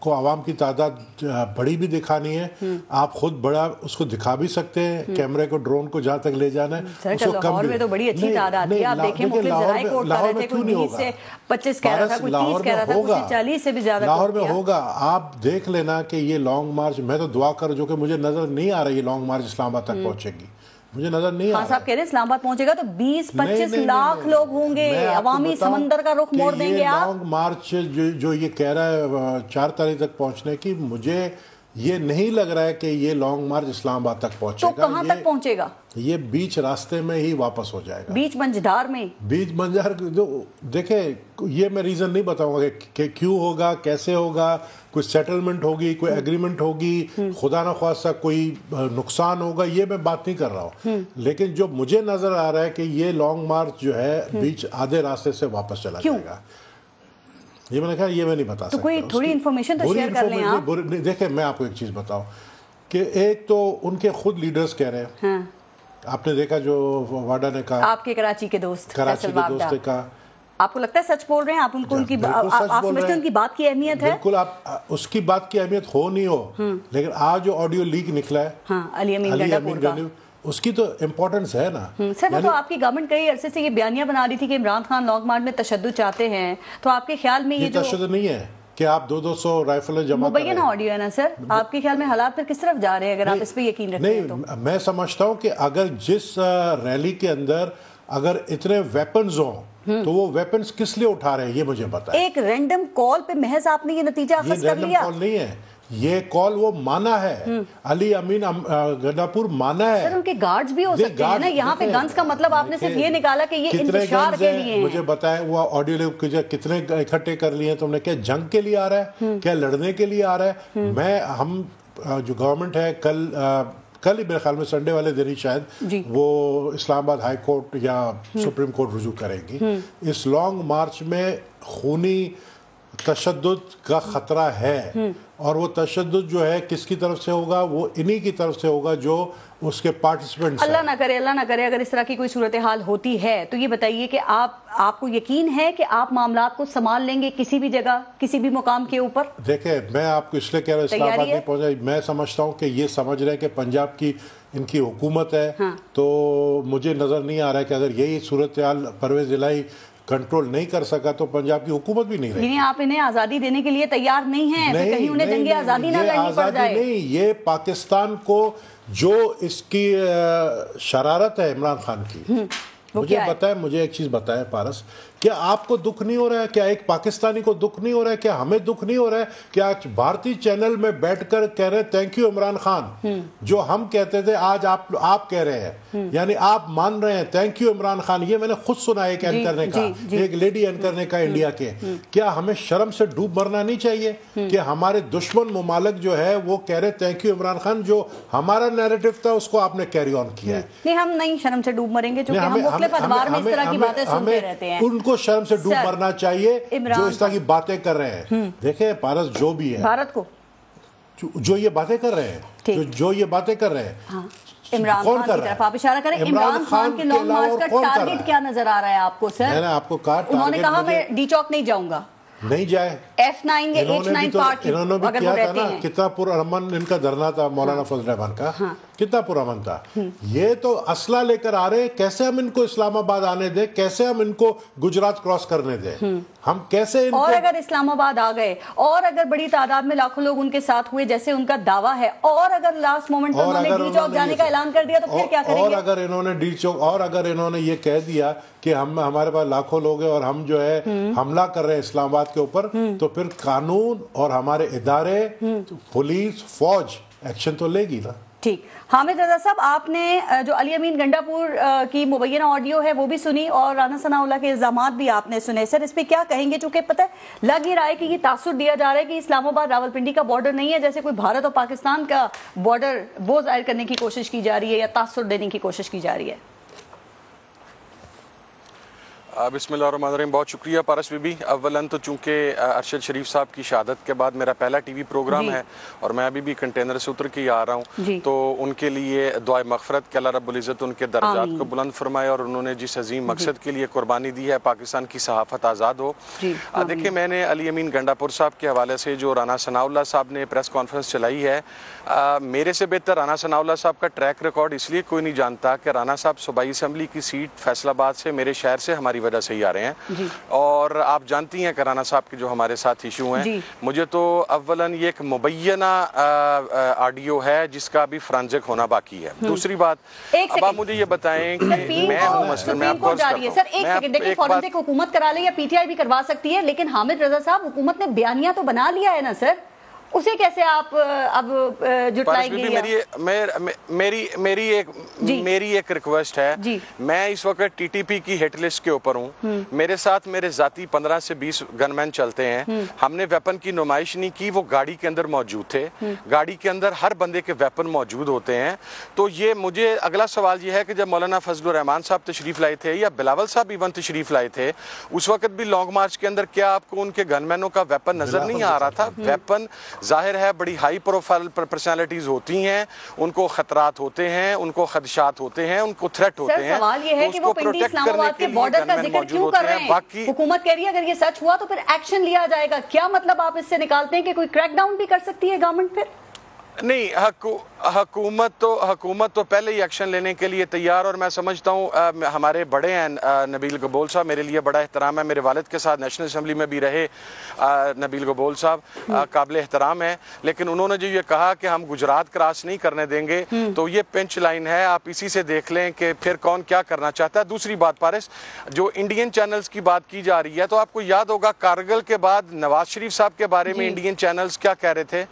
کو عوام کی تعداد بڑی بھی دکھانی ہے، آپ خود بڑا اس کو دکھا بھی سکتے ہیں، کیمرے کو ڈرون کو جہاں تک لے جانا ہے اس کو کم لاہور میں تو بڑی اچھی تعداد ہے، آپ دیکھیں مختلف ذرائع کو اٹھا رہے تھے، کوئی 20 سے 25 کہہ رہا تھا، کوئی 30 کہہ رہا تھا، کوئی 40 سے بھی زیادہ لاہور میں ہوگا. آپ دیکھ لینا کہ یہ لانگ مارچ، میں تو دعا کر جو کہ مجھے نظر نہیں آ رہا یہ لانگ مارچ اسلام آباد تک پہنچے گی، مجھے نظر نہیں آ رہا. خان صاحب کہہ رہے ہیں اسلام آباد پہنچے گا تو 20-25 لاکھ لوگ ہوں گے، عوامی سمندر کا رخ موڑ دیں گے آپ. لانگ مارچ جو یہ کہہ رہا ہے 4 تاریخ تک پہنچنے کی، مجھے یہ نہیں لگ رہا ہے کہ یہ لانگ مارچ اسلام آباد تک پہنچے گا. تو کہاں تک پہنچے گا؟ یہ بیچ راستے میں ہی واپس ہو جائے گا، بیچ منجھدار میں. بیچ منجھدار دیکھیں، یہ میں ریزن نہیں بتاؤں گا کہ کیوں ہوگا، کیسے ہوگا، کوئی سیٹلمنٹ ہوگی، کوئی ایگریمنٹ ہوگی، خدا نخواستہ کوئی نقصان ہوگا، یہ میں بات نہیں کر رہا ہوں. لیکن جو مجھے نظر آ رہا ہے کہ یہ لانگ مارچ جو ہے بیچ آدھے راستے سے واپس چلا جائے گا. یہ میں نے کہا یہ میں نہیں بتا سکتا. تو کوئی تھوڑی انفارمیشن تو شیئر کر لیں آپ. دیکھیں میں آپ کو ایک چیز بتاؤں کہ ایک تو ان کے خود لیڈرز کہہ رہے ہیں، آپ نے دیکھا جو واڈا نے کہا، آپ کے کراچی کے دوست نے کہا، آپ کو لگتا ہے سچ بول رہے ہیں؟ آپ ان کو ان کی آپ سمجھتے ہیں ان کی بات کی اہمیت ہے؟ بالکل، آپ اس کی بات کی اہمیت ہو نہیں ہو، لیکن آج جو آڈیو لیک نکلا ہے علی امین گنڈاپور کا، اس کی تو امپورٹنس ہے نا. سر وہ تو آپ کی گورنمنٹ کئی عرصے سے یہ بیانیہ بنا رہی تھی کہ عمران خان لانگ مارچ میں تشدد چاہتے ہیں، تو آپ کے خیال میں یہ تشدد نہیں ہے کہ آپ 200 رائفلیں جمع کر رہے ہیں؟ مبینہ آڈیو ہے نا سر. آپ کے خیال میں حالات پھر کس طرف جا رہے ہیں اگر آپ اس پہ یقین رکھتے ہیں تو؟ میں سمجھتا ہوں کہ اگر جس ریلی کے اندر اگر اتنے ویپنز ہوں تو وہ ویپنز کس لیے اٹھا رہے ہیں یہ مجھے بتائیں. ایک رینڈم کال پہ محض آپ نے یہ نتیجہ اخذ کر لیا؟ یہ رینڈم کال نہیں ہے، یہ کال وہ مانا ہے، علی امین گنڈاپور مانا ہے. سر ان کے گارڈز بھی ہو سکتے ہیں نا، یہاں پہ گنز کا مطلب آپ نے صرف یہ نکالا کہ یہ انتشار کے لیے ہیں. مجھے بتائیں وہ آڈیو کتنے اکٹھے کر لیے ہیں تم نے؟ کیا جنگ کے لیے آ رہا ہے؟ کیا لڑنے کے لیے آ رہا ہے؟ ہم جو گورنمنٹ ہے کل ہی میرے خیال میں سنڈے والے دن ہی شاید وہ اسلام آباد ہائی کورٹ یا سپریم کورٹ رجوع کریں گی. اس لانگ مارچ میں خونی تشدد کا خطرہ ہے، اور وہ تشدد جو ہے کس کی طرف سے ہوگا؟ وہ انہی کی طرف سے ہوگا جو اس کے پارٹیسپینٹس ہیں. اللہ نہ کرے اگر اس طرح کی کوئی صورتحال ہوتی ہے تو یہ بتائیے کہ آپ کو یقین ہے کہ آپ معاملات کو سنبھال لیں گے کسی بھی جگہ کسی بھی مقام کے اوپر؟ دیکھیں میں آپ کو اس لیے کہہ رہا ہوں اسلام آباد نہیں پہنچا، میں سمجھتا ہوں کہ یہ سمجھ رہے ہیں کہ پنجاب کی ان کی حکومت ہے، تو مجھے نظر نہیں آ رہا ہے کہ اگر یہی صورتحال پرویز الہی کنٹرول نہیں کر سکا تو پنجاب کی حکومت بھی نہیں رہی. یعنی آپ انہیں آزادی دینے کے لیے تیار نہیں ہیں؟ کہیں انہیں جنگ آزادی نہ لڑنی پڑ جائے؟ نہیں، یہ پاکستان کو جو اس کی شرارت ہے عمران خان کی، مجھے ایک چیز بتائیں پارس، کیا آپ کو دکھ نہیں ہو رہا ہے؟ کیا ایک پاکستانی کو دکھ نہیں ہو رہا ہے؟ کیا ہمیں دکھ نہیں ہو رہا ہے کہ آج بھارتی چینل میں بیٹھ کر کہہ رہے تھینک یو عمران خان، جو ہم کہتے تھے آج آپ کہہ رہے ہیں، یعنی آپ مان رہے ہیں تھینک یو عمران خان. یہ میں نے خود سنا ایک اینکر نے کہا، ایک لیڈی اینکر نے کہا انڈیا کے. کیا ہمیں شرم سے ڈوب مرنا نہیں چاہیے کہ ہمارے دشمن ممالک جو ہے وہ کہہ رہے تھینک یو عمران خان، جو ہمارا نیریٹو تھا اس کو آپ نے کیری آن کیا ہے؟ نہیں، ہم نہیں شرم سے ڈوب مریں گے، چونکہ ہم مختلف ادوار میں اس طرح کی باتیں سنتے رہتے ہیں. ان کو شرم سے ڈوب مرنا چاہیے جو اس طرح کی باتیں کر رہے ہیں. دیکھیں پارس، جو بھی ہے بھارت کو جو یہ باتیں کر رہے ہیں، جو یہ باتیں کر رہے ہیں، عمران خان کی طرف آپ اشارہ کریں. عمران خان کے لانگ مارچ کا ٹارگٹ کیا نظر آ رہا ہے آپ کو؟ سر میں نے آپ کو کہا انہوں نے کہا میں ڈی چوک نہیں جاؤں گا. نہیں جائے. F9 یا H9 پارٹ انہوں نے بھی کیا تھا نا، کتنا پرامن ان کا دھرنا تھا مولانا فضل الرحمان کا، کتنا پرامن تھا. یہ تو اسلحہ لے کر آ رہے ہیں، کیسے ہم ان کو اسلام آباد آنے دیں؟ کیسے ہم ان کو گجرات کراس کرنے دیں؟ ہم کیسے ان کو، اور اگر اسلام آباد آ گئے اور اگر بڑی تعداد میں لاکھوں لوگ ان کے ساتھ ہوئے جیسے ان کا دعویٰ ہے، اور اگر لاسٹ مومنٹ پر انہوں نے ڈی چوک جانے کا اعلان کر دیا تو پھر کیا کریں گے؟ اور اگر انہوں نے ڈی چوک، اور اگر انہوں نے یہ کہہ دیا کہ ہمارے پاس لاکھوں لوگ ہیں اور ہم جو ہے حملہ کر رہے ہیں اسلام آباد کے اوپر، تو پھر قانون اور ہمارے ادارے، پولیس، فوج ایکشن تو لے گی نا. ٹھیک. حامد رضا صاحب، آپ نے جو علی امین گنڈاپور کی مبینہ آڈیو ہے وہ بھی سنی اور رانا ثناء اللہ کے الزامات بھی آپ نے سنے. سر اس پہ کیا کہیں گے؟ چونکہ پتہ لگ ہی رہا ہے کہ یہ تاثر دیا جا رہا ہے کہ اسلام آباد راولپنڈی کا بارڈر نہیں ہے، جیسے کوئی بھارت اور پاکستان کا بارڈر وہ ظاہر کرنے کی کوشش کی جا رہی ہے یا تاثر دینے کی کوشش کی جا رہی ہے. بسم اللہ الرحمن الرحیم. بہت شکریہ پارس بی بی. اولاً تو چونکہ ارشد شریف صاحب کی شہادت کے بعد میرا پہلا ٹی وی پروگرام ہے اور میں ابھی بھی کنٹینر سے اتر کے ہی آ رہا ہوں, تو ان کے لیے دعائے مغفرت کہ اللہ رب العزت ان کے درجات کو بلند فرمائے, اور انہوں نے جس عظیم مقصد کے لیے قربانی دی ہے پاکستان کی صحافت آزاد ہو. دیکھیں, میں نے علی امین گنڈا پور صاحب کے حوالے سے جو رانا ثناء اللہ صاحب نے پریس کانفرنس چلائی ہے, میرے سے بہتر رانا ثناء اللہ صاحب کا ٹریک ریکارڈ اس لیے کوئی نہیں جانتا کہ رانا صاحب صوبائی اسمبلی کی سیٹ فیصل آباد سے میرے شہر سے ہماری وجہ سے ہی آ رہے ہیں, اور آپ جانتی ہیں کہ رانا صاحب کے جو ہمارے ساتھ ایشو ہیں, مجھے تو اولاً یہ ایک مبینہ آڈیو ہے جس کا بھی فرانزک ہونا باقی ہے. دوسری بات, اب آپ مجھے یہ بتائیں کہ میں ہوں مثلا, میں آپ کو عرض کرتا ہوں, سر ایک سیکنڈ دیکھیں, فورنزک حکومت کرا لے یا پی ٹی آئی بھی کروا سکتی ہے, لیکن حامد رضا صاحب حکومت نے بیانیہ تو بنا لیا ہے نا سر, اسے کیسے آپ اب جٹلائیں گے؟ میری ایک ریکویسٹ ہے, میں اس وقت ٹی ٹی پی کی ہٹ لسٹ کے اوپر ہوں, میرے ساتھ میرے ذاتی 15 سے 20 گن مین چلتے ہیں, ہم نے ویپن کی نمائش نہیں کی, وہ گاڑی کے اندر موجود تھے, گاڑی کے اندر ہر بندے کے ویپن موجود ہوتے ہیں. تو یہ مجھے اگلا سوال یہ ہے کہ جب مولانا فضل الرحمان صاحب تشریف لائے تھے یا بلاول صاحب ایون تشریف لائے تھے, اس وقت بھی لانگ مارچ کے اندر کیا آپ کو ان کے گن مینوں کا ویپن نظر نہیں آ رہا تھا؟ ویپن ظاہر ہے بڑی ہائی پروفائل پرسنالٹیز ہوتی ہیں, ان کو خطرات ہوتے ہیں, ان کو خدشات ہوتے ہیں, ان کو تھریٹ ہوتے ہیں. سوال یہ ہے کہ وہ پنڈی اسلام آباد کے بارڈر کا ذکر کیوں کر رہے ہیں؟ حکومت کہہ رہی ہے اگر یہ سچ ہوا تو پھر ایکشن لیا جائے گا, کیا مطلب آپ اس سے نکالتے ہیں کہ کوئی کریک ڈاؤن بھی کر سکتی ہے گورنمنٹ پھر؟ نہیں, حکومت تو پہلے ہی ایکشن لینے کے لیے تیار, اور میں سمجھتا ہوں ہمارے بڑے ہیں نبیل گبول صاحب, میرے لیے بڑا احترام ہے, میرے والد کے ساتھ نیشنل اسمبلی میں بھی رہے نبیل گبول صاحب, قابل احترام ہے, لیکن انہوں نے جو یہ کہا کہ ہم گجرات کراس نہیں کرنے دیں گے, تو یہ پنچ لائن ہے, آپ اسی سے دیکھ لیں کہ پھر کون کیا کرنا چاہتا ہے. دوسری بات پارس, جو انڈین چینلز کی بات کی جا رہی ہے, تو آپ کو یاد ہوگا کارگل کے بعد نواز شریف صاحب کے بارے میں انڈین چینلز کیا کہہ رہے تھے,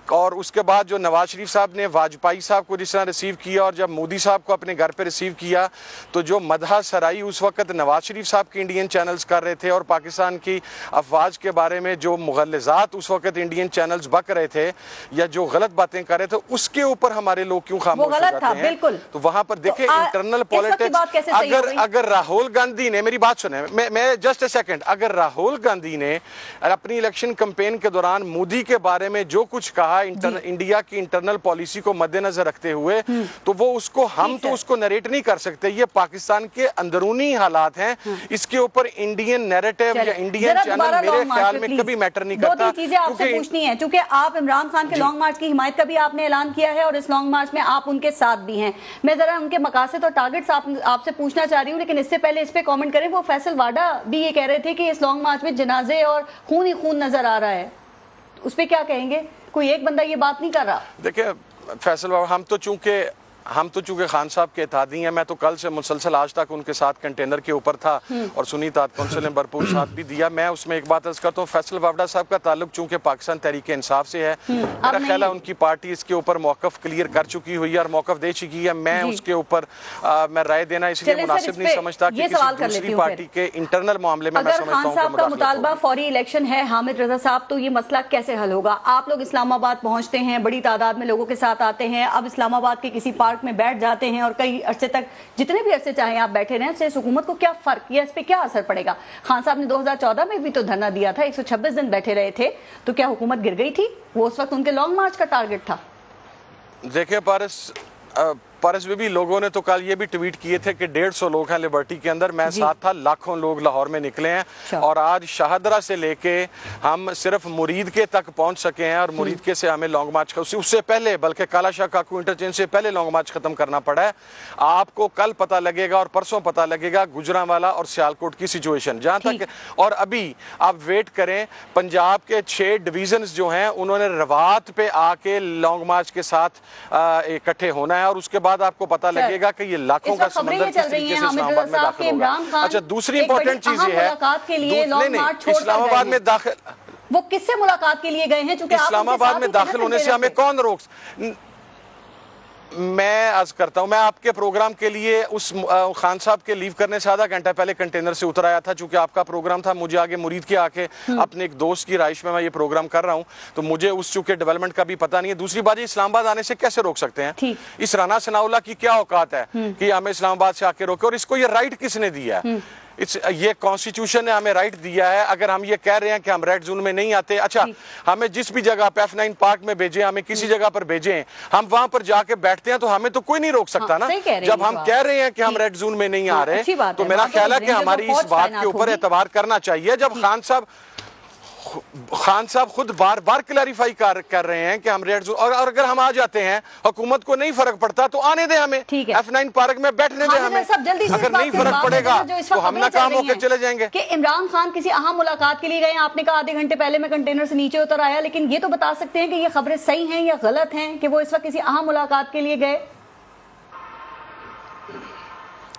اور اس کے بعد جو نواز شریف صاحب نے واجپائی صاحب کو جس طرح ریسیو کیا, اور جب مودی صاحب کو اپنے گھر پہ ریسیو کیا, تو جو مدح سرائی اس وقت نواز شریف صاحب کی انڈین چینلز کر رہے تھے, اور پاکستان کی افواج کے بارے میں جو مغلظات اس وقت انڈین چینلز بک رہے تھے یا جو غلط باتیں کر رہے تھے, اس کے اوپر ہمارے لوگ کیوں خاموش ہو جاتے ہیں؟ تو وہاں پر دیکھیں انٹرنل پولیٹکس, اگر راہل گاندھی نے, میری بات سنیں, میں جسٹ اے سیکنڈ, اگر راہل گاندھی نے اپنی الیکشن کمپین کے دوران مودی کے بارے میں جو کچھ کہا انڈیا کی انٹرنل پالیسی کو مد نظر رکھتے ہوئے, تو وہ اس کو ہم تو اس کو نریٹ نہیں کر سکتے, یہ پاکستان کے اندرونی حالات ہیں, اس کے اوپر انڈین نیریٹو یا انڈین چینل میرے خیال میں کبھی میٹر نہیں کرتا. دو چیزیں آپ سے پوچھنی ہیں, چونکہ آپ عمران خان کے لانگ مارچ کی حمایت کا بھی آپ نے اعلان کیا ہے, اور اس لانگ مارچ میں آپ ان کے ساتھ بھی ہیں. میں ذرا ان کے مقاصد اور ٹارگٹس آپ سے پوچھنا چاہ رہی ہوں, لیکن اس سے پہلے اس پہ کامنٹ کریں. وہ فیصل واڈا بھی یہ کہہ رہے تھے کہ اس لانگ مارچ میں جنازے اور خون ہی خون نظر آ رہا ہے, اس پہ کیا کہیں گے؟ کوئی ایک بندہ یہ بات نہیں کر رہا. دیکھیں فیصل بابا, ہم تو چونکہ خان صاحب کے اتحادی ہیں, میں تو کل سے مسلسل آج تک ان کے ساتھ کنٹینر کے اوپر تھا, اور سنی اتحاد کونسل نے بھرپور ساتھ بھی دیا. میں اس میں ایک بات عرض کرتا ہوں, فیصل واوڈا صاحب کا تعلق چونکہ پاکستان تحریک انصاف سے ہے, میرا خیال ہے ان کی پارٹی اس کے اوپر موقف کلیئر کر چکی ہوئی ہے اور موقف دے چکی ہے. میں اس کے اوپر میں رائے دینا اس لیے مناسب نہیں سمجھتا کہ کسی دوسری پارٹی کے انٹرنل معاملے میں اگر خان صاحب کا مطالبہ فوری الیکشن ہے حامد رضا صاحب, تو یہ مسئلہ کیسے حل ہوگا؟ آپ لوگ اسلام آباد پہنچتے ہیں, بڑی تعداد میں لوگوں کے ساتھ آتے ہیں, اب اسلام آباد کے کسی پارک میں بیٹھ جاتے ہیں اور کئی عرصے تک, جتنے بھی عرصے چاہیں آپ بیٹھے رہیں, سے حکومت کو کیا فرق, یا اس پہ کیا اثر پڑے گا؟ خان صاحب نے 2014 میں بھی تو دھرنا دیا تھا, 126 دن بیٹھے رہے تھے, تو کیا حکومت گر گئی تھی؟ وہ اس وقت ان کے لانگ مارچ کا ٹارگٹ تھا. دیکھیں پارس بھی لوگوں نے تو کل یہ بھی ٹویٹ کیے تھے کہ 150 لوگ ہیں لیبرٹی کے اندر, میں ساتھ تھا, لاکھوں لوگ لاہور میں نکلے ہیں, اور آج شاہدرہ سے لے کے ہم صرف مرید کے تک پہنچ سکے ہیں, اور مرید کے سے ہمیں لانگ مارچ اس سے پہلے, بلکہ کالا شاہ کاکو انٹرچینج سے پہلے لانگ مارچ ختم کرنا پڑا ہے. آپ کو کل پتہ لگے گا اور پرسوں پتہ لگے گا گجرانوالا اور سیالکوٹ کی سچویشن جہاں تک, اور ابھی آپ ویٹ کریں, پنجاب کے 6 ڈویژنز جو ہیں انہوں نے روات پہ آ کے لانگ مارچ کے ساتھ اکٹھے ہونا ہے, اور اس کے بعد آپ کو پتہ لگے گا کہ یہ لاکھوں کا سمندر کس طریقے سے اسلام آباد میں داخل ہوگا. اچھا دوسری امپورٹنٹ چیز یہ ہے, اسلام آباد میں داخل, وہ کس سے ملاقات کے لیے گئے ہیں؟ چونکہ اسلام آباد میں داخل ہونے سے ہمیں کون روک؟ میں عرض کرتا ہوں, میں آپ کے پروگرام کے لیے اس خان صاحب کے لیو کرنے سے آدھا گھنٹہ پہلے کنٹینر سے اتر آیا تھا, چونکہ آپ کا پروگرام تھا. مجھے آگے مرید کے آ کے اپنے ایک دوست کی رہائش میں یہ پروگرام کر رہا ہوں, تو مجھے اس چونکہ ڈیولپمنٹ کا بھی پتہ نہیں ہے. دوسری بات, یہ اسلام آباد آنے سے کیسے روک سکتے ہیں؟ اس رانا ثناء اللہ کی کیا اوقات ہے کہ ہمیں اسلام آباد سے آ کے روکے, اور اس کو یہ رائٹ کس نے دیا ہے؟ یہ کانسٹیٹیوشن نے ہمیں رائٹ دیا ہے. اگر ہم یہ کہہ رہے ہیں کہ ہم ریڈ زون میں نہیں آتے, اچھا ہمیں جس بھی جگہ پہ F9 پارک میں بھیجیں, ہمیں کسی جگہ پر بھیجیں, ہم وہاں پر جا کے بیٹھتے ہیں تو ہمیں تو کوئی نہیں روک سکتا نا. جب ہم کہہ رہے ہیں کہ ہم ریڈ زون میں نہیں آ رہے تو میرا خیال ہے کہ ہماری اس بات کے اوپر اعتبار کرنا چاہیے. جب خان صاحب خود بار بار کلیریفائی کر رہے ہیں کہ ہم ریڈ زون, اور اگر ہم آ جاتے ہیں حکومت کو نہیں فرق پڑتا تو آنے دیں ہمیں, F9 پارک میں بیٹھنے دیں ہمیں. اگر نہیں فرق پڑے گا تو ہم ناکام ہو کے چلے جائیں گے. کہ عمران خان کسی اہم ملاقات کے لیے گئے, آپ نے کہا آدھے گھنٹے پہلے میں کنٹینر سے نیچے اتر آیا, لیکن یہ تو بتا سکتے ہیں کہ یہ خبریں صحیح ہیں یا غلط ہیں کہ وہ اس وقت کسی اہم ملاقات کے لیے گئے؟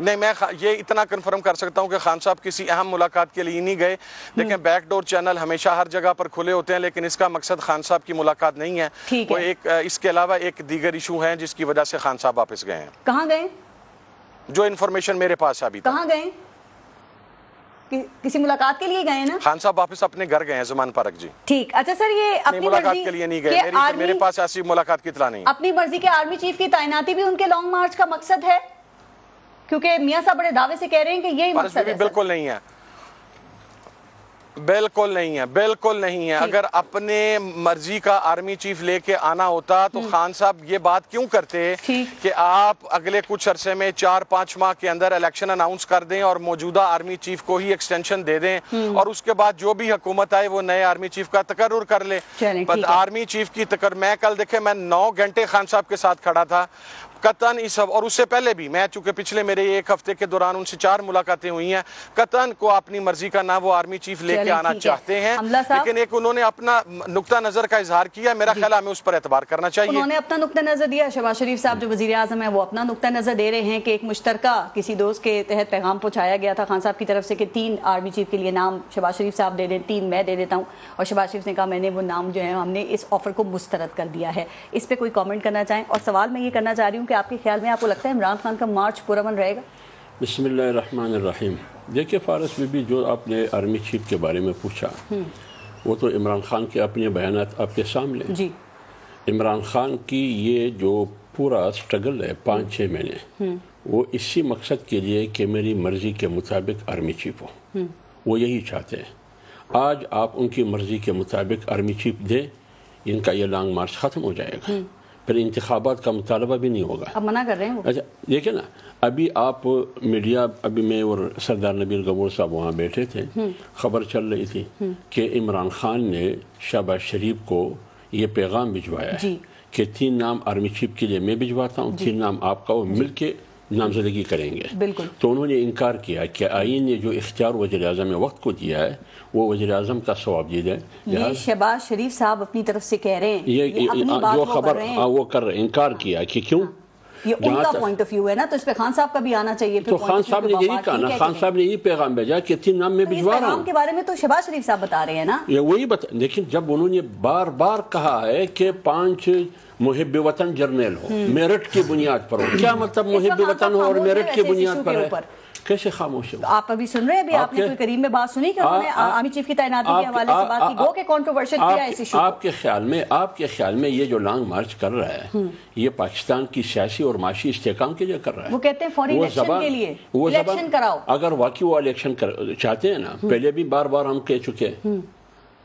نہیں, میں یہ اتنا کنفرم کر سکتا ہوں کہ خان صاحب کسی اہم ملاقات کے لیے نہیں گئے. دیکھیں بیک ڈور چینل ہمیشہ ہر جگہ پر کھلے ہوتے ہیں, لیکن اس کا مقصد خان صاحب کی ملاقات نہیں ہے. وہ ایک اس کے علاوہ ایک دیگر ایشو ہیں جس کی وجہ سے خان صاحب واپس گئے ہیں. کہاں گئے؟ جو انفارمیشن میرے پاس ابھی کہاں گئے؟ کسی ملاقات کے لیے گئے نا خان صاحب؟ واپس اپنے گھر گئے ہیں زمان پارک. جی ٹھیک. اچھا سر, یہ اپنی ملاقات کے لیے نہیں گئے, میرے پاس ایسی ملاقات کی اطلاع نہیں. اپنی مرضی کے آرمی چیف کی تعیناتی بھی ان کے لانگ مارچ کا مقصد ہے؟ کیونکہ میاں صاحب بڑے دعوے سے کہہ رہے ہیں کہ یہی مقصد ہے. بالکل نہیں ہے, بالکل نہیں ہے, بالکل نہیں ہے. اگر اپنے مرضی کا آرمی چیف لے کے آنا ہوتا تو خان صاحب یہ بات کیوں کرتے کہ آپ اگلے کچھ عرصے میں 4-5 ماہ کے اندر الیکشن اناؤنس کر دیں اور موجودہ آرمی چیف کو ہی ایکسٹینشن دے دیں, اور اس کے بعد جو بھی حکومت آئے وہ نئے آرمی چیف کا تقرر کر لے. آرمی چیف کی میں کل دیکھیں میں 9 گھنٹے خان صاحب کے ساتھ کھڑا تھا قطعاً اس, اور اس سے پہلے بھی میں, چونکہ پچھلے میرے 1 ہفتے کے دوران ان سے 4 ملاقاتیں ہوئی ہیں, قطعاً کو اپنی مرضی کا نہ وہ آرمی چیف لے کے آنا چاہتے ہیں, لیکن ایک انہوں نے اپنا نقطہ نظر کا اظہار کیا. میرا خیال ہے ہمیں اس پر اعتبار کرنا چاہیے. انہوں نے اپنا نقطہ نظر دیا. شہباز شریف صاحب جو وزیر اعظم ہیں وہ اپنا نقطہ نظر دے رہے ہیں کہ ایک مشترکہ کسی دوست کے تحت پیغام پہنچایا گیا تھا خان صاحب کی طرف سے کہ 3 آرمی چیف کے لیے نام شہباز شریف صاحب دے دیں, 3 میں دے دیتا ہوں, اور شہباز شریف نے کہا میں نے وہ نام جو ہے ہم نے اس آفر کو مسترد کر دیا ہے. اس پہ کوئی کامنٹ کرنا چاہیں؟ اور سوال میں یہ کرنا چاہ رہی ہوں کہ آپ کے خیال میں آپ کو لگتا ہے عمران خان کا مارچ پرامن رہے گا؟ بسم اللہ الرحمن الرحیم. دیکھیں فارس میں بھی جو آپ نے آرمی چیف کے بارے میں پوچھا وہ تو عمران خان کے اپنے بیانات آپ کے سامنے. جی عمران خان کی یہ جو پورا سٹرگل ہے 5-6 مہینے, وہ اسی مقصد کے لیے کہ میری مرضی کے مطابق آرمی چیف ہو, وہ یہی چاہتے ہیں. آج آپ ان کی مرضی کے مطابق آرمی چیف دیں, ان کا یہ لانگ مارچ ختم ہو جائے گا, پھر انتخابات کا مطالبہ بھی نہیں ہوگا. اب منع کر رہے ہیں. اچھا دیکھیں نا, ابھی آپ میڈیا, ابھی میں اور سردار نبیل گبور صاحب وہاں بیٹھے تھے, خبر چل رہی تھی کہ عمران خان نے شہباز شریف کو یہ پیغام بھجوایا ہے کہ 3 نام آرمی چیف کے لیے میں بھجواتا ہوں, 3 نام آپ کا, وہ مل کے نامزدگی کریں گے. تو انہوں نے انکار کیا کہ آئین نے جو اختیار وزیر اعظم وقت کو دیا ہے وہ وزیر اعظم کا ثواب دیا جائے. یہ شہباز شریف صاحب اپنی طرف سے کہہ رہے ہیں, یہ جو خبر وہ کر رہے ہیں, انکار کیا کہ کیوں, یہ ان کا پوائنٹ آف ویو ہے نا, تو اس پہ خان صاحب کا بھی آنا چاہیے. تو خان صاحب نے یہی کہا نا, خان صاحب نے یہی پیغام بھیجا کہ 3 نام میں بھجوا رہا ہوں. کے بارے میں تو شہباز شریف صاحب بتا رہے ہیں نا, یہ وہی لیکن جب انہوں نے بار بار کہا ہے کہ 5 محب وطن جرنیل ہو, میرٹ کی بنیاد پر ہو, کیا مطلب محب وطن ہو اور میرٹ کی بنیاد پر ہے؟ کیسے خاموش ہے؟ آپ ابھی سن رہے ہیں, ابھی آپ نے کوئی قریب میں بات سنی کہ انہوں نے آرمی چیف کی تعیناتی کے حوالے سے بات کی, گو کہ کنٹروورشل کیا ہے اس ایشو. آپ کے خیال میں یہ جو لانگ مارچ کر رہا ہے یہ پاکستان کی سیاسی اور معاشی استحکام کے لیے کر رہا ہے؟ وہ کہتے ہیں فوری الیکشن کے لیے الیکشن کراؤ. اگر واقعی وہ الیکشن چاہتے ہیں نا, پہلے بھی بار بار ہم کہہ چکے ہیں,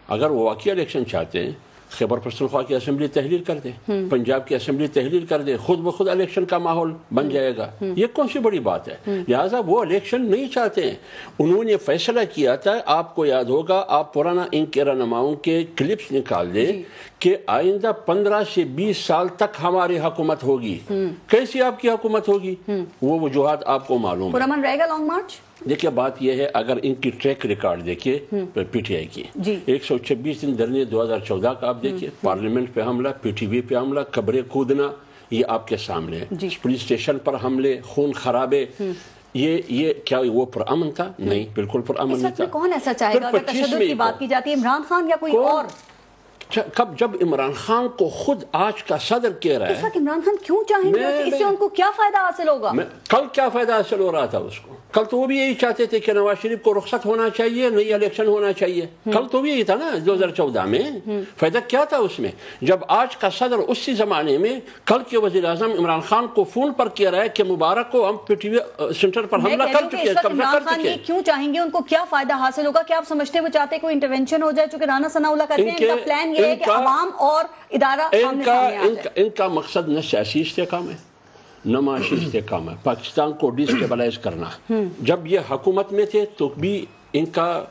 اگر وہ واقعی الیکشن چاہتے ہیں خیبر پختونخوا کی اسمبلی تحلیل کر دے, پنجاب کی اسمبلی تحلیل کر دے, خود بخود الیکشن کا ماحول بن جائے گا. یہ کون سی بڑی بات ہے؟ لہٰذا وہ الیکشن نہیں چاہتے ہیں. انہوں نے فیصلہ کیا تھا, آپ کو یاد ہوگا, آپ پرانا ان کے رہنماؤں کے کلپس نکال دیں کہ آئندہ 15 سے 20 سال تک ہماری حکومت ہوگی. کیسی آپ کی حکومت ہوگی؟ وہ وجوہات آپ کو معلوم ہے. پرامن رہے گا لانگ مارچ؟ دیکھیے بات یہ ہے, اگر ان کی ٹریک ریکارڈ دیکھیے پی ٹی آئی کی 126 دن دھرنے 2014 کا آپ دیکھیے, پارلیمنٹ پہ حملہ, پی ٹی وی پہ حملہ, قبریں کودنا, یہ آپ کے سامنے ہے. پولیس اسٹیشن پر حملے, خون خرابے, یہ کیا وہ پرامن تھا؟ نہیں, بالکل پرامن نہیں تھا. کون ایسا چاہے گا؟ اگر تشدد کی بات کی جاتی ہے, عمران خان یا کوئی اور؟ جب عمران خان کو خود آج کا صدر کہہ رہا ہے عمران خان کیوں چاہیں گے؟ اس سے ان کو کیا فائدہ حاصل ہوگا؟ کل کیا فائدہ حاصل ہو رہا تھا اس کو؟ کل تو وہ بھی یہی چاہتے تھے کہ نواز شریف کو رخصت ہونا چاہیے, نئی الیکشن ہونا چاہیے. کل تو بھی یہی تھا نا 2014 میں. فائدہ کیا تھا اس میں؟ جب آج کا صدر اسی زمانے میں کل کے وزیر اعظم عمران خان کو فون پر کہہ رہا ہے کہ مبارک کو ہم پی ٹی وی سینٹر پر حملہ کر چکے ہیں, قبضہ کر چکے ہیں. کیوں چاہیں گے؟ ان کو کیا فائدہ حاصل ہوگا؟ کیا آپ سمجھتے ہیں وہ چاہتے ہیں کوئی انٹرونشن ہو جائے؟ چونکہ رانا ثناء اللہ کہتے ہیں ان کا پلان یہ ہے کہ عوام اور ادارہ آمنے سامنے آ جائے. ان کا مقصد نہ سیاسی استحکام ہے نہ معاشی استحکام ہے, پاکستان کو ڈیسٹیبلائز کرنا. جب یہ حکومت میں تھے تو بھی ان کا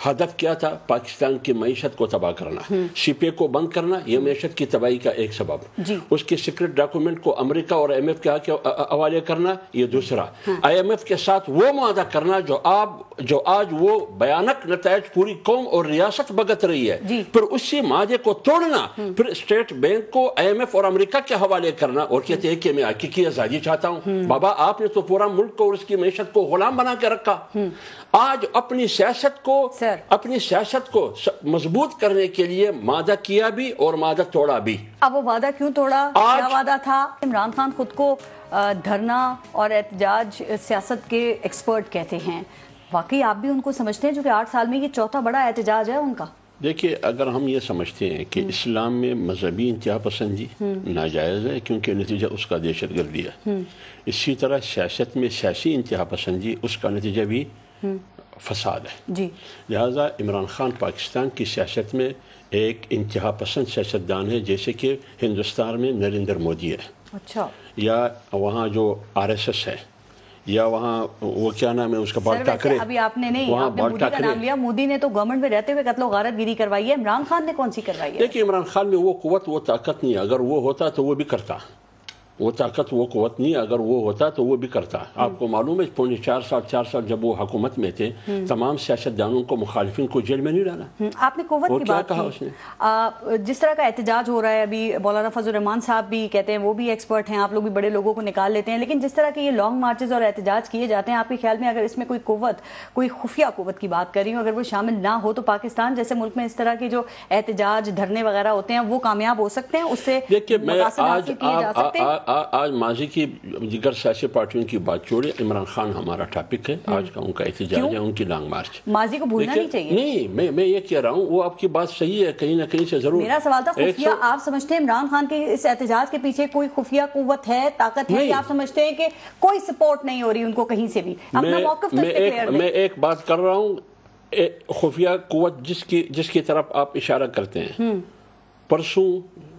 ہدف کیا تھا؟ پاکستان کی معیشت کو تباہ کرنا, سپے کو بند کرنا. یہ معیشت کی تباہی کا ایک سبب. اس کے سیکرٹ ڈاکومنٹ کو امریکہ اور آئی ایم ایف کے حوالے کرنا, یہ دوسرا. آئی ایم ایف کے ساتھ وہ معاہدہ کرنا جو آج وہ بھیانک نتائج پوری قوم اور ریاست بھگت رہی ہے, پھر اسی معاہدے کو توڑنا, پھر اسٹیٹ بینک کو آئی ایم ایف اور امریکہ کے حوالے کرنا, اور کہتے ہیں کہ میں حقیقی آزادی چاہتا ہوں. بابا آپ نے تو پورا ملک کو اور اس کی معیشت کو غلام بنا کے رکھا. آج اپنی سیاست کو مضبوط کرنے کے لیے معاہدہ کیا بھی اور معاہدہ توڑا بھی. اب وہ وعدہ کیوں توڑا؟ کیا وعدہ تھا؟ عمران خان خود کو دھرنا اور احتجاج سیاست کے ایکسپرٹ کہتے ہیں. واقعی آپ بھی ان کو سمجھتے ہیں جو کہ 8 سال میں یہ چوتھا بڑا احتجاج ہے ان کا؟ دیکھیے, اگر ہم یہ سمجھتے ہیں کہ اسلام میں مذہبی انتہا پسندی ناجائز ہے کیونکہ نتیجہ اس کا دہشت گردی ہے, اسی طرح سیاست میں سیاسی انتہا پسندی اس کا نتیجہ بھی فساد ہے. لہذا عمران خان پاکستان کی سیاست میں ایک انتہا پسند سیاستدان ہے, جیسے کہ ہندوستان میں نریندر مودی ہے, یا وہاں جو آر ایس ایس ہے, یا وہاں وہ کیا نام ہے اس کا, بال ٹھاکرے. ابھی آپ نے نہیں, آپ نے مودی کا نام لیا. مودی نے تو گورنمنٹ میں رہتے ہوئے قتل و غارت گیری کروائی ہے. عمران خان نے کون سی کروائی ہے؟ دیکھیے, عمران خان میں وہ قوت وہ طاقت نہیں ہے. اگر وہ ہوتا تو وہ بھی کرتا. وہ طاقت وہ قوت نہیں, اگر وہ ہوتا تو وہ بھی کرتا. آپ کو معلوم ہے 4 سال جب وہ حکومت میں تھے, تمام سیاستدانوں کو, مخالفین کو جیل میں نہیں ڈالا. آپ نے قوت کی بات کی, جس طرح کا احتجاج ہو رہا ہے ابھی, مولانا فضل الرحمان صاحب بھی کہتے ہیں, وہ بھی ایکسپرٹ ہیں, آپ لوگ بھی بڑے لوگوں کو نکال لیتے ہیں, لیکن جس طرح کے یہ لانگ مارچز اور احتجاج کیے جاتے ہیں, آپ کے خیال میں اگر اس میں کوئی قوت, کوئی خفیہ قوت کی بات کر رہی ہوں, اگر وہ شامل نہ ہو تو پاکستان جیسے ملک میں اس طرح کے جو احتجاج دھرنے وغیرہ ہوتے ہیں وہ کامیاب ہو سکتے ہیں؟ اس سے مقاصد حاصل کیے جا سکتے ہیں؟ آج ماضی کی دیگر سیاسی پارٹیوں کی بات چھوڑے, عمران خان ہمارا ٹاپک ہے آج کا. ان کا احتجاج ہے, ان کی لانگ مارچ. ماضی کو بھولنا نہیں چاہیے. نہیں, میں یہ کہہ رہا ہوں, وہ آپ کی بات صحیح ہے کہیں نہ کہیں سے ضرور. میرا سوال تھا خفیہ, آپ سمجھتے ہیں عمران خان کے اس احتجاج کے پیچھے کوئی خفیہ قوت ہے, طاقت ہے, یا آپ سمجھتے ہیں کہ کوئی سپورٹ نہیں ہو رہی ان کو کہیں سے بھی؟ اپنا موقف تو کلیئر دیں. میں ایک بات کر رہا ہوں, خفیہ قوت جس کی طرف آپ اشارہ کرتے ہیں, پرسوں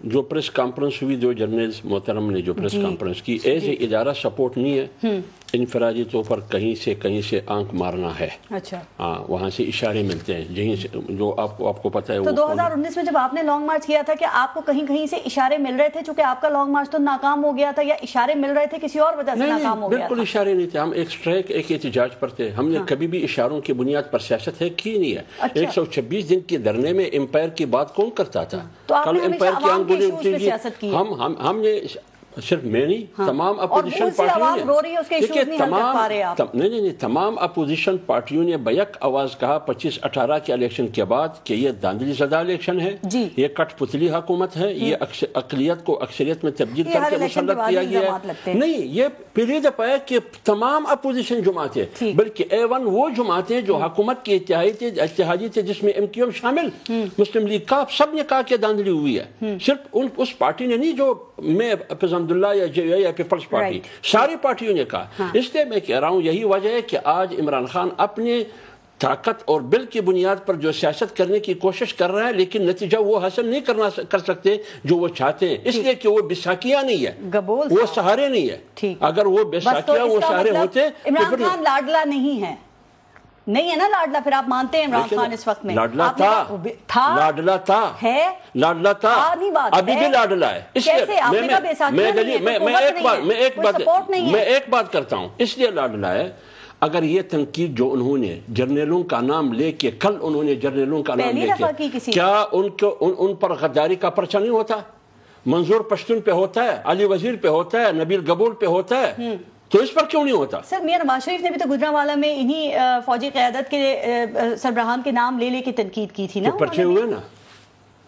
جو پریس کانفرنس ہوئی, 2 جرنلز محترم نے جو پریس کانفرنس کی, ایز اے ادارہ سپورٹ نہیں ہے, انفرادی طور پر کہیں سے آنکھ مارنا ہے. ہاں, وہاں سے اشارے ملتے ہیں, جہیں سے جو آپ کو پتہ ہے. تو 2019 میں جب آپ نے لانگ مارچ کیا تھا, کہ آپ کو کہیں سے اشارے مل رہے تھے چونکہ آپ کا لانگ مارچ تو ناکام ہو گیا تھا, یا اشارے مل رہے تھے کسی اور وجہ سے ناکام ہو گیا؟ بالکل اشارے نہیں تھے. ہم ایک اسٹرائک, ایک احتجاج پر تھے. ہم نے کبھی بھی اشاروں کی بنیاد پر سیاست ہے کی نہیں ہے. 126 دن کے دھرنے میں امپائر کی بات کون کرتا تھا؟ کل امپائر کی انگلیاں ہم نے صرف میں نہیں, تمام اپوزیشن تمام اپوزیشن پارٹیوں نے بیک آواز کہا 25/18 کے الیکشن کے بعد کہ یہ داندلی زدہ الیکشن ہے, یہ کٹ پتلی حکومت ہے, یہ اقلیت کو اکثریت میں تبدیل کر کے مسلط کیا گیا ہے. نہیں, یہ پہلی دفعہ ہے کہ تمام اپوزیشن جماعتیں, بلکہ A1 وہ جماعتیں جو حکومت کی اتحادی تھے, جس میں MQM شامل, مسلم لیگ کا, سب نے کہا کہ داندلی ہوئی ہے. صرف اس پارٹی نے نہیں جو میں عبداللہ یا JUI یا پیپلز پارٹی, ساری پارٹیوں نے کہا. اس لیے میں کہہ رہا ہوں, یہی وجہ ہے کہ آج عمران خان اپنے طاقت اور بل کی بنیاد پر جو سیاست کرنے کی کوشش کر رہا ہے, لیکن نتیجہ وہ حاصل نہیں کر سکتے جو وہ چاہتے ہیں, اس لیے کہ وہ بیساکیہ نہیں ہے, وہ سہارے نہیں ہے. اگر وہ بیساکیہ وہ سہارے ہوتے. عمران خان لاڈلا نہیں ہے, نہیں ہے نا لاڈلا, پھر آپ مانتے ہیں عمران خان اس وقت میں لاڈلا تھا, لاڈلا تھا, ہے لاڈلا تھا, ابھی بھی لاڈلا ہے. اس لیے میں ایک بات کرتا ہوں, اس لیے لاڈلا ہے. اگر یہ تنقید جو انہوں نے جرنیلوں کا نام لے کے, کل انہوں نے جرنیلوں کا نام لے کے, کیا ان پر غداری کا پرچہ نہیں ہوتا؟ منظور پشتون پہ ہوتا ہے, علی وزیر پہ ہوتا ہے, نبیل گبول پہ ہوتا ہے, تو اس پر کیوں نہیں ہوتا؟ سر, میاں نواز شریف نے بھی تو گجرانوالہ میں انہی فوجی قیادت کے سربراہان کے نام لے کے تنقید کی تھی نا. پرچے ہوئے نا,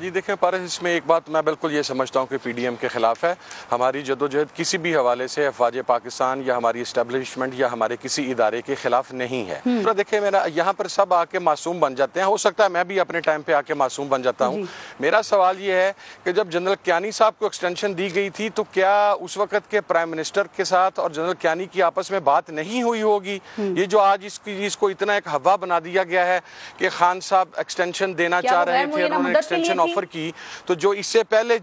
جی دیکھیں پارس، اس میں ایک بات میں بالکل یہ سمجھتا ہوں کہ پی ڈی ایم کے خلاف ہے. ہماری جدوجہد کسی بھی حوالے سے افواج پاکستان یا ہماری اسٹیبلشمنٹ یا ہمارے کسی ادارے کے خلاف نہیں ہے. دیکھیں میرا یہاں پر سب آ کے معصوم بن جاتے ہیں، ہو سکتا ہے میں بھی اپنے ٹائم پہ آ کے معصوم بن جاتا ہوں. میرا سوال یہ ہے کہ جب جنرل کیانی صاحب کو ایکسٹینشن دی گئی تھی تو کیا اس وقت کے پرائم منسٹر کے ساتھ اور جنرل کیانی کی آپس میں بات نہیں ہوئی ہوگی؟ یہ جو آج اس کو اتنا ایک ہوا بنا دیا گیا ہے کہ خان صاحب ایکسٹینشن دینا چاہ رہے تھے، انہوں نے ایکسٹینشن آفر کی، تو جو اس سے پہلے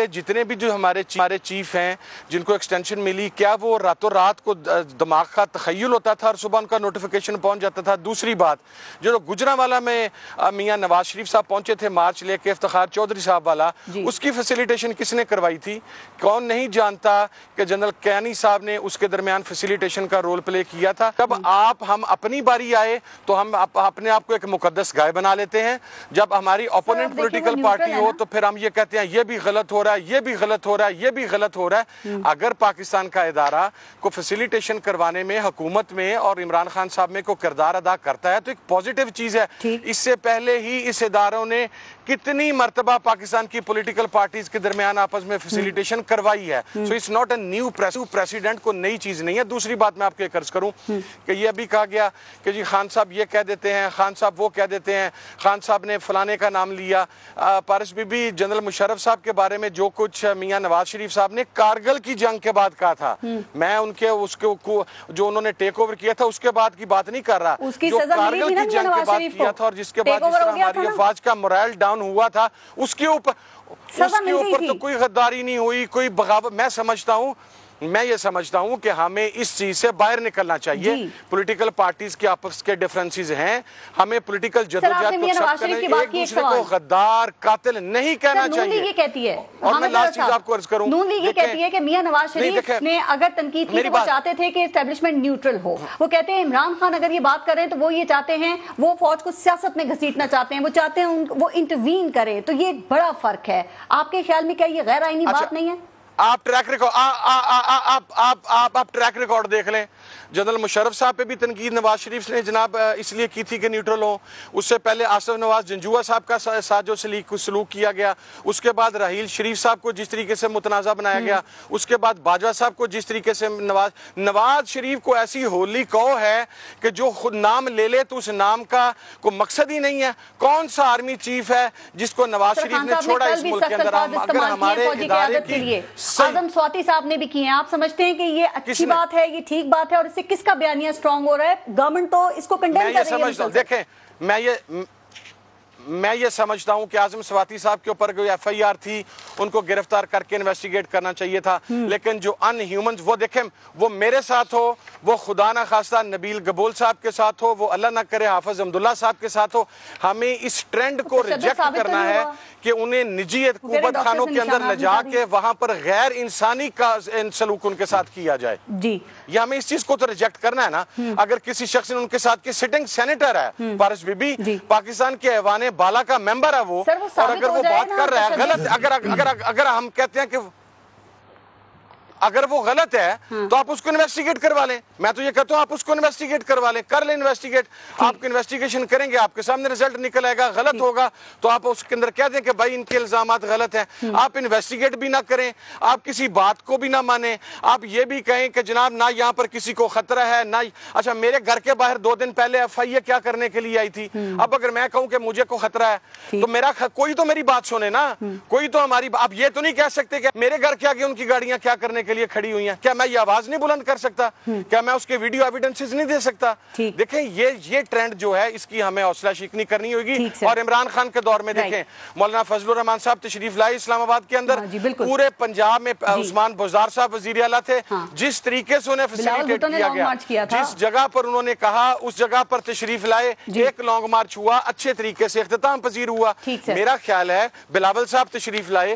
جتنے بھی جو ہمارے چیف ہیں جن کو ایکسٹینشن ملی، کیا وہ راتوں رات کو دماغ کا تخیل ہوتا تھا اور صبح ان کا نوٹیفیکیشن پہنچ جاتا تھا؟ دوسری بات، جو گجرانوالہ میں میاں نواز شریف صاحب پہنچے تھے مارچ لے کے افتخار چودھری صاحب والا، اس کی فیسیلیٹیشن کس نے کروائی تھی؟ کون نہیں جانتا کہ جنرل کیانی صاحب نے اس کے درمیان فیسیلیٹیشن کا رول پلے کیا تھا؟ جب ہم اپنی باری آئے تو ہم اپنے آپ کو ایک مقدس گائے بنا لیتے ہیں، جب ہماری اپوننٹ پولیٹیکل پارٹی ہو تو پھر ہم یہ کہتے ہیں یہ بھی غلط ہو رہا ہے، یہ بھی غلط ہو رہا ہے، یہ بھی غلط ہو رہا ہے. اگر پاکستان کا ادارہ کو فیسیلیٹیشن کروانے میں حکومت میں اور عمران خان صاحب میں کو کردار ادا کرتا ہے تو ایک پوزیٹیو چیز ہے. اس سے پہلے ہی اس اداروں نے کتنی مرتبہ پاکستان کی پولیٹیکل پارٹیز کے درمیان آپس میں فیسیلیٹیشن کروائی ہے. So it's not a new president, کو نئی چیز نہیں ہے. دوسری بات میں آپ کے عرض کروں کہ یہ ابھی کہا گیا کہ جی خان صاحب یہ کہہ دیتے ہیں، خان صاحب وہ کہہ دیتے ہیں، خان صاحب نے فلانے کا نام لیا. پارس بی بی جنرل مشرف صاحب کے بارے میں جو کچھ میاں نواز شریف صاحب نے کارگل کی جنگ کے بعد کہا تھا، میں ان کے جو انہوں نے ٹیک اوور کیا تھا اس کے بعد کی بات نہیں کر رہا، جو کارگل کی جنگ کے بعد کیا تھا اور جس کے بعد جس طرح ہماری افواج کا مورائل ڈاؤن ہوا تھا، اس کے اوپر تو کوئی غداری نہیں ہوئی، کوئی بغاوت. میں یہ سمجھتا ہوں کہ ہمیں اس چیز سے باہر نکلنا چاہیے. پولیٹیکل پارٹیز کے آپس کے ڈیفرنسز ہیں، ہمیں پولیٹیکل جدوجہد کو سب کرنا، ایک دوسرے کو غدار قاتل نہیں کہنا چاہیے. نون لیگ یہ کہتی ہے، اور میں لاسٹ چیز آپ کو عرض کروں، نون لیگ یہ کہتی ہے کہ میاں نواز شریف نے اگر تنقید کی تو وہ چاہتے تھے کہ اسٹیبلشمنٹ نیوٹرل ہو. وہ کہتے ہیں عمران خان اگر یہ بات کریں تو وہ یہ چاہتے ہیں، وہ فوج کو سیاست میں گھسیٹنا چاہتے ہیں، وہ چاہتے ہیں وہ انٹروین کرے. تو یہ بڑا فرق ہے. آپ کے خیال میں کیا یہ غیر آئینی بات نہیں ہے؟ آپ ٹریک ریکارڈ دیکھ لیں. جنرل مشرف صاحب پہ بھی تنقید نواز شریف نے جناب اس لیے کی تھی کہ نیوٹرل ہوں. اس سے پہلے آصف نواز جنجوعہ صاحب کا ساتھ جو سلوک کیا گیا، اس کے بعد راحیل شریف صاحب کو جس طریقے سے متنازع بنایا گیا، اس کے بعد باجوہ صاحب کو جس طریقے سے نواز شریف کو ایسی ہولی کو ہے کہ جو خود نام لے لے تو اس نام کا کوئی مقصد ہی نہیں ہے. کون سا آرمی چیف ہے جس کو نواز شریف نے چھوڑا اس ملک کے اندر؟ اگر ہمارے ادارے کی اعظم سواتی صاحب نے بھی کیے ہیں. آپ سمجھتے ہیں کہ یہ اچھی بات ہے، یہ ٹھیک بات ہے، اور اس سے کس کا بیانیہ سٹرونگ ہو رہا ہے؟ گورنمنٹ تو اس کو کنڈیم کر رہی ہے. دیکھیں میں یہ سمجھتا ہوں کہ اعظم سواتی صاحب کے اوپر کوئی ایف آئی آر تھی، ان کو گرفتار کر کے انویسٹیگیٹ کرنا چاہیے تھا. لیکن جو ان ہیومنز، وہ دیکھیں، وہ میرے ساتھ ہو، وہ خدا نہ خواستہ نبیل گبول صاحب کے ساتھ ہو، وہ اللہ نہ کرے حافظ عبداللہ صاحب کے ساتھ ہو، ہمیں اس ٹرینڈ کو ریجیکٹ کرنا ہے کہ انہیں نجی حکومت خانوں کے اندر لے جا کے وہاں پر غیر انسانی کا سلوک ان کے ساتھ کیا جائے. یہ ہمیں اس چیز کو تو ریجیکٹ کرنا ہے نا. اگر کسی شخص نے ان کے ساتھ کی سٹنگ سینیٹر ہے پارس بی بی، پاکستان کے ایوان بالا کا ممبر ہے وہ، اور اگر وہ بات کر رہا ہے غلط، اگر ہم کہتے ہیں کہ اگر وہ غلط ہے تو آپ اس کو انویسٹیگیٹ کروا لیں. میں تو یہ کہتا ہوں آپ اس کو انویسٹیگیٹ کروا لیں، کر لیں انویسٹیگیٹ. آپ کی انویسٹیگیشن کریں گے، آپ کے سامنے رزلٹ نکل آئے گا. غلط ہوگا تو آپ اس کے اندر کہہ دیں کہ بھائی ان کے الزامات غلط ہیں. آپ انویسٹیگیٹ بھی نہ کریں، آپ کسی بات کو بھی نہ مانیں. آپ یہ بھی کہیں کہ جناب نہ یہاں پر کسی کو خطرہ ہے نہ. اچھا میرے گھر کے باہر 2 دن پہلے ایف آئی اے کیا کرنے کے لیے آئی تھی؟ اب اگر میں کہوں کہ مجھے کو خطرہ ہے تو کوئی تو میری بات سنے نا، کوئی تو ہماری. آپ یہ تو نہیں کہہ سکتے کہ میرے گھر کے آگے ان کی گاڑیاں کیا کرنے کے لیے کھڑی ہوئی ہیں. کیا میں یہ آواز نہیں بلند کر سکتا؟ کیا میں اس کے ویڈیو ایویڈنسز نہیں دے سکتا؟ دیکھیں یہ ٹرینڈ جو ہے اس کی ہمیں حوصلہ شکنی کرنی ہوگی. اور عمران خان کے دور میں دیکھیں مولانا فضل الرحمان صاحب تشریف لائے اسلام آباد کے اندر، پورے پنجاب میں عثمان بزدار صاحب وزیر اعلیٰ تھے، جس طریقے سے انہیں فیسیلیٹیٹ کیا گیا، جس جگہ پر انہوں نے کہا اس جگہ پر تشریف لائے. ایک لانگ مارچ ہوا، اچھے طریقے سے اختتام پذیر ہوا. میرا خیال ہے بلاول صاحب تشریف لائے،